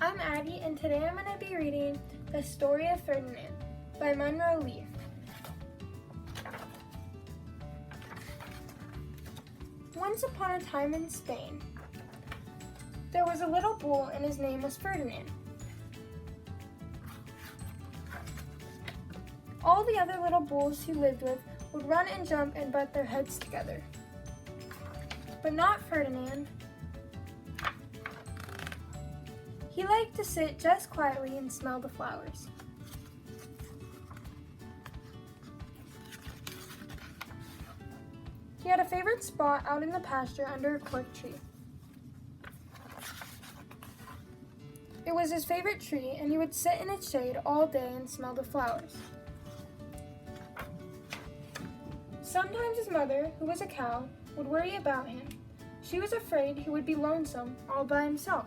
I'm Addie, and today I'm going to be reading The Story of Ferdinand by Munro Leaf. Once upon a time in Spain, there was a little bull and his name was Ferdinand. All the other little bulls he lived with would run and jump and butt their heads together. But not Ferdinand. He liked to sit just quietly and smell the flowers. He had a favorite spot out in the pasture under a cork tree. It was his favorite tree, and he would sit in its shade all day and smell the flowers. Sometimes his mother, who was a cow, would worry about him. She was afraid he would be lonesome all by himself.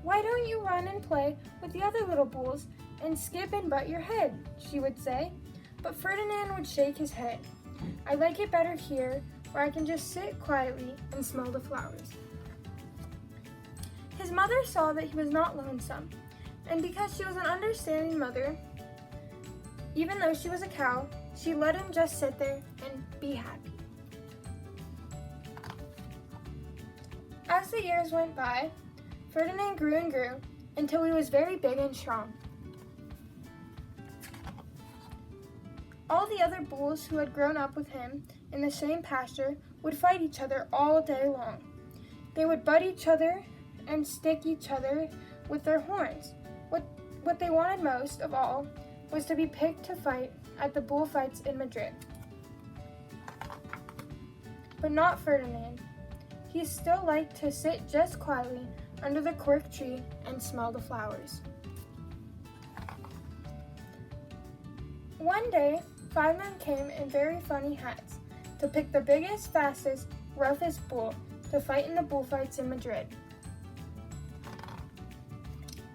"Why don't you run and play with the other little bulls and skip and butt your head?" she would say. But Ferdinand would shake his head. "I like it better here, where I can just sit quietly and smell the flowers." His mother saw that he was not lonesome, and because she was an understanding mother, even though she was a cow, she let him just sit there and be happy. As the years went by, Ferdinand grew and grew until he was very big and strong. All the other bulls who had grown up with him in the same pasture would fight each other all day long. They would butt each other and stick each other with their horns. What they wanted most of all was to be picked to fight at the bullfights in Madrid. But not Ferdinand. He still liked to sit just quietly under the cork tree and smell the flowers. One day, 5 men came in very funny hats to pick the biggest, fastest, roughest bull to fight in the bullfights in Madrid.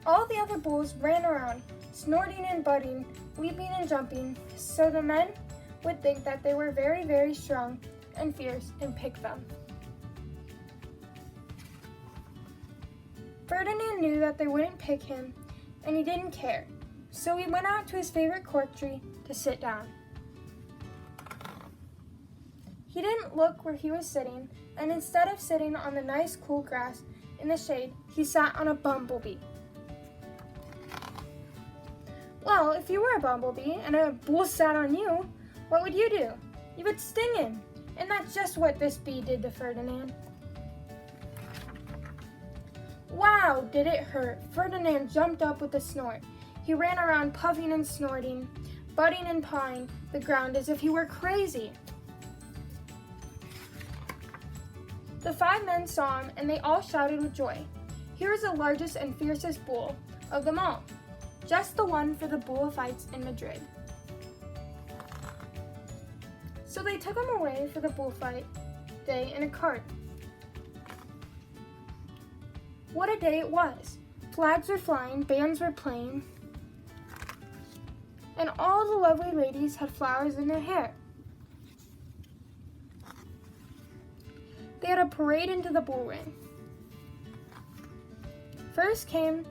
All the other bulls ran around, snorting and butting, leaping and jumping, so the men would think that they were very, very strong and fierce and pick them. Ferdinand knew that they wouldn't pick him, and he didn't care, so he went out to his favorite cork tree to sit down. He didn't look where he was sitting, and instead of sitting on the nice cool grass in the shade, he sat on a bumblebee. Well, if you were a bumblebee and a bull sat on you, what would you do? You would sting him, and that's just what this bee did to Ferdinand. Wow, did it hurt! Ferdinand jumped up with a snort. He ran around puffing and snorting, butting and pawing the ground as if he were crazy. The 5 men saw him, and they all shouted with joy. Here was the largest and fiercest bull of them all, just the one for the bullfights in Madrid. So they took him away for the bullfight day in a cart. What a day it was! Flags were flying, bands were playing, and all the lovely ladies had flowers in their hair. They had a parade into the bull ring. First came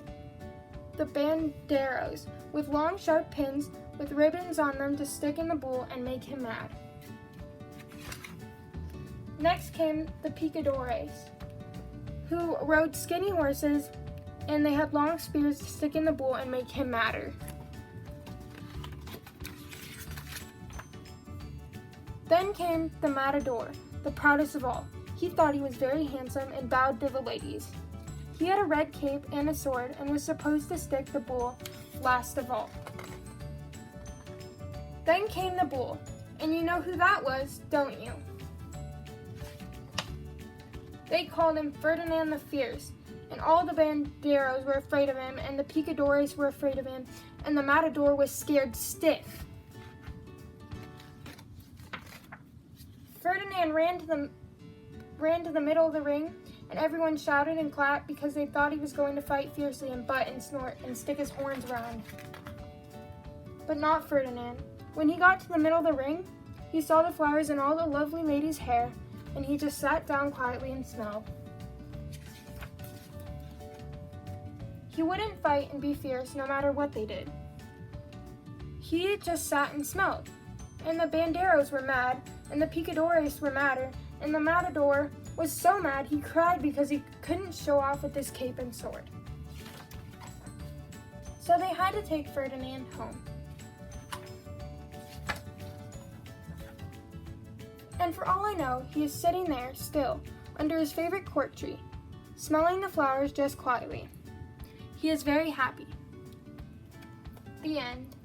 the banderos, with long sharp pins with ribbons on them to stick in the bull and make him mad. Next came the picadores, who rode skinny horses, and they had long spears to stick in the bull and make him madder. Then came the matador, the proudest of all. He thought he was very handsome and bowed to the ladies. He had a red cape and a sword and was supposed to stick the bull last of all. Then came the bull, and you know who that was, don't you? They called him Ferdinand the Fierce, and all the banderos were afraid of him, and the picadores were afraid of him, and the matador was scared stiff. Ferdinand ran to the middle of the ring, and everyone shouted and clapped because they thought he was going to fight fiercely and butt and snort and stick his horns around. But not Ferdinand. When he got to the middle of the ring, he saw the flowers in all the lovely ladies' hair, and he just sat down quietly and smelled. He wouldn't fight and be fierce no matter what they did. He just sat and smelled. And the banderos were mad, and the picadores were madder, and the matador was so mad he cried because he couldn't show off with his cape and sword. So they had to take Ferdinand home. And for all I know, he is sitting there still, under his favorite court tree, smelling the flowers just quietly. He is very happy. The end.